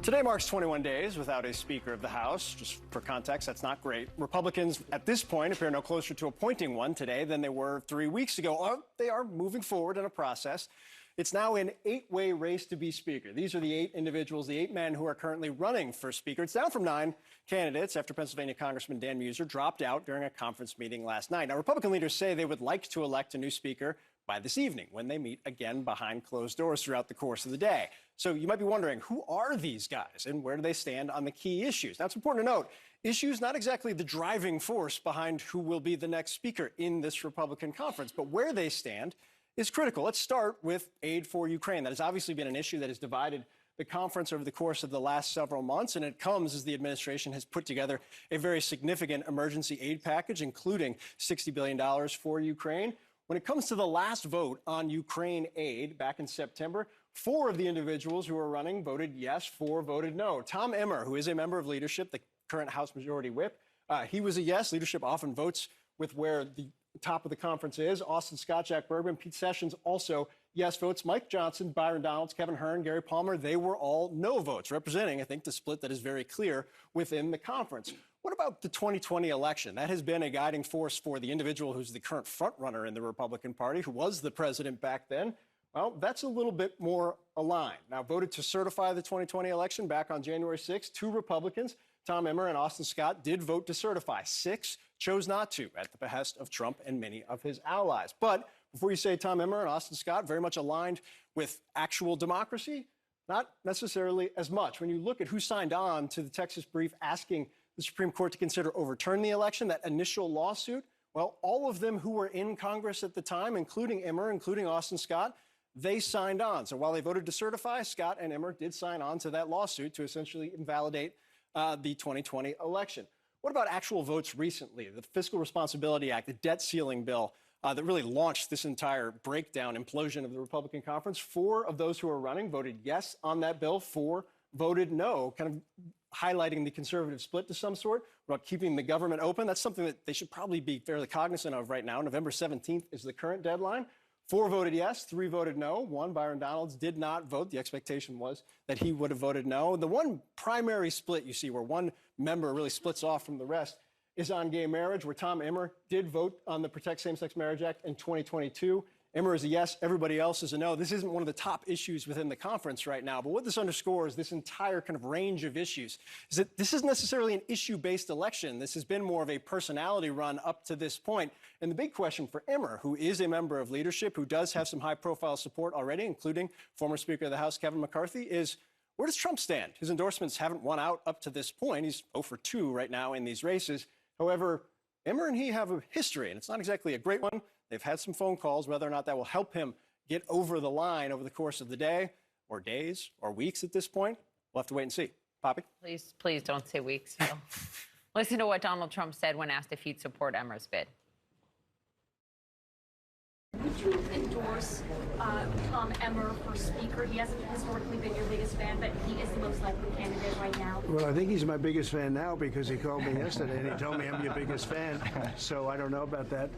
Today marks 21 days without a Speaker of the House. Just for context, that's not great. Republicans at this point appear no closer to appointing one today than they were 3 weeks ago. They are moving forward in a process. It's now an 8-way race to be Speaker. These are the 8 individuals, the 8 men who are currently running for Speaker. It's down from 9 candidates after Pennsylvania Congressman Dan Meuser dropped out during a conference meeting last night. Now, Republican leaders say they would like to elect a new Speaker by this evening when they meet again behind closed doors throughout the course of the day. So you might be wondering, who are these guys and where do they stand on the key issues? Now, it's important to note, issues not exactly the driving force behind who will be the next Speaker in this Republican conference, but where they stand is critical. Let's start with aid for Ukraine. That has obviously been an issue that has divided the conference over the course of the last several months, and it comes as the administration has put together a very significant emergency aid package, including $60 billion for Ukraine. When it comes to the last vote on Ukraine aid back in September, 4 of the individuals who are running voted yes, 4 voted no. Tom Emmer, who is a member of leadership, the current House Majority Whip, he was a yes. Leadership often votes with where the top of the conference is. Austin Scott, Jack Bergman, Pete Sessions also yes votes. Mike Johnson, Byron Donalds, Kevin Hern, Gary Palmer, they were all no votes, representing, I think, the split that is very clear within the conference. What about the 2020 election? That has been a guiding force for the individual who's the current frontrunner in the Republican Party, who was the president back then. Well, that's a little bit more aligned. Now, voted to certify the 2020 election back on January 6th. 2 Republicans, Tom Emmer and Austin Scott, did vote to certify. 6 chose not to, at the behest of Trump and many of his allies. But before you say Tom Emmer and Austin Scott very much aligned with actual democracy, not necessarily as much. When you look at who signed on to the Texas brief asking the Supreme Court to consider overturning the election, that initial lawsuit, well, all of them who were in Congress at the time, including Emmer, including Austin Scott, they signed on. So while they voted to certify, Scott and Emmer did sign on to that lawsuit to essentially invalidate the 2020 election. What about actual votes recently? The Fiscal Responsibility Act, the debt ceiling bill that really launched this entire breakdown, implosion of the Republican conference. 4 of those who are running voted yes on that bill. 4 voted no, kind of highlighting the conservative split to some sort about keeping the government open. That's something that they should probably be fairly cognizant of right now. November 17th is the current deadline. 4 voted yes, 3 voted no. 1, Byron Donalds, did not vote. The expectation was that he would have voted no. The one primary split you see where one member really splits off from the rest is on gay marriage, where Tom Emmer did vote on the Protect Same-Sex Marriage Act in 2022. Emmer is a yes, everybody else is a no. This isn't one of the top issues within the conference right now, but what this underscores, this entire kind of range of issues, is that this isn't necessarily an issue-based election. This has been more of a personality run up to this point. And the big question for Emmer, who is a member of leadership, who does have some high-profile support already, including former Speaker of the House Kevin McCarthy, is where does Trump stand? His endorsements haven't won out up to this point. He's 0 for 2 right now in these races. However, Emmer and he have a history, and it's not exactly a great one. They've had some phone calls. Whether or not that will help him get over the line over the course of the day or days or weeks at this point, we'll have to wait and see. Poppy? Please don't say weeks, Phil. Listen to what Donald Trump said when asked if he'd support Emmer's bid. Would you endorse Tom Emmer for Speaker? He hasn't historically been your biggest fan, but he is the most likely candidate right now. Well, I think he's my biggest fan now because he called me yesterday and he told me I'm your biggest fan. So I don't know about that.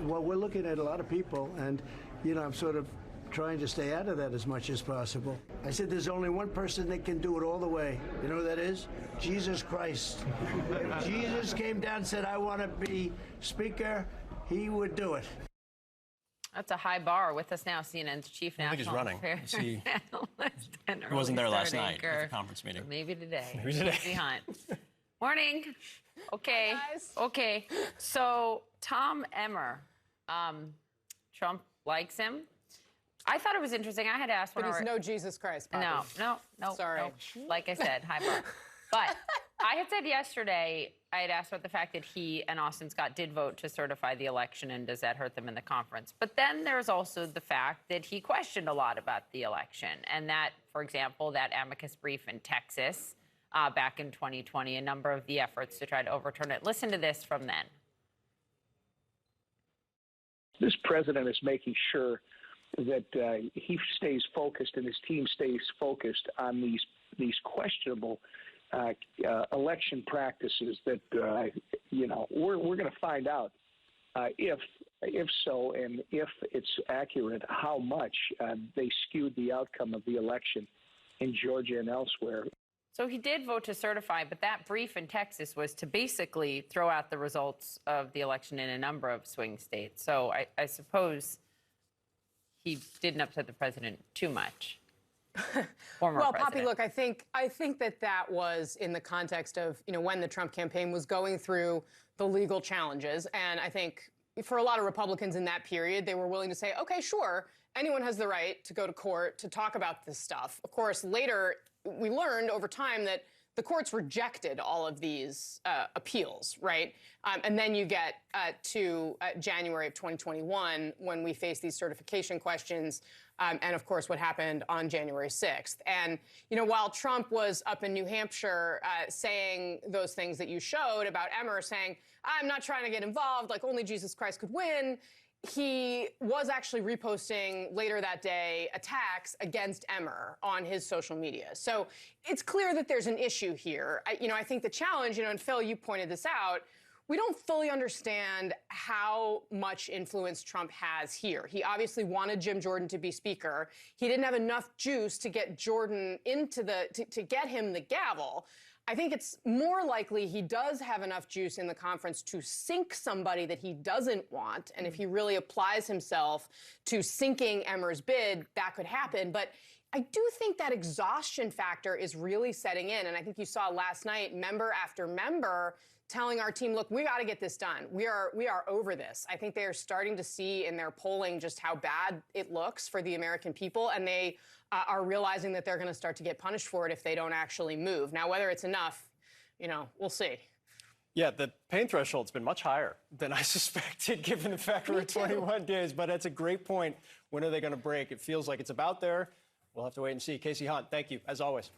Well, we're looking at a lot of people, and, you know, I'm sort of trying to stay out of that as much as possible. I said there's only one person that can do it all the way. You know who that is? Jesus Christ. If Jesus came down and said, I want to be Speaker, he would do it. That's a high bar. With us now, CNN's chief national affairs analyst. He wasn't there last night at the conference meeting. Maybe today. Maybe today. Stacey Hunt. Morning. Okay. Hi, guys. Okay. So Tom Emmer, Trump likes him. I thought it was interesting. I had asked one. But he's no Jesus Christ, Poppy. No. Sorry. No. Like I said, high bar. But I had said yesterday, I had asked about the fact that he and Austin Scott did vote to certify the election, and does that hurt them in the conference? But then there's also the fact that he questioned a lot about the election, and that, for example, that amicus brief in Texas back in 2020, a number of the efforts to try to overturn it. Listen to this from then. This president is making sure that he stays focused and his team stays focused on these questionable election practices that we're going to find out if so, and if it's accurate, how much they skewed the outcome of the election in Georgia and elsewhere. So he did vote to certify, but that brief in Texas was to basically throw out the results of the election in a number of swing states. So I suppose he didn't upset the president too much. Former well, president. Poppy, look, I think that was in the context of, when the Trump campaign was going through the legal challenges. And I think for a lot of Republicans in that period, they were willing to say, okay, sure, anyone has the right to go to court to talk about this stuff. Of course, later we learned over time that the courts rejected all of these appeals, right? And then you get to January of 2021 when we face these certification questions. And of course, what happened on January 6th. And, while Trump was up in New Hampshire saying those things that you showed about Emmer, saying, I'm not trying to get involved, like only Jesus Christ could win, he was actually reposting later that day attacks against Emmer on his social media. So it's clear that there's an issue here. I think the challenge, and Phil, you pointed this out, we don't fully understand how much influence Trump has here. He obviously wanted Jim Jordan to be speaker. He didn't have enough juice to get Jordan into to get him the gavel. I think it's more likely he does have enough juice in the conference to sink somebody that he doesn't want. And if he really applies himself to sinking Emmer's bid, that could happen. But I do think that exhaustion factor is really setting in. And I think you saw last night, member after member telling our team, look, we got to get this done. We are over this. I think they are starting to see in their polling just how bad it looks for the American people. And they are realizing that they're going to start to get punished for it if they don't actually move. Now, whether it's enough, we'll see. Yeah, the pain threshold's been much higher than I suspected, given the fact we're at 21 days. But that's a great point. When are they going to break? It feels like it's about there. We'll have to wait and see. Kasie Hunt, thank you, as always.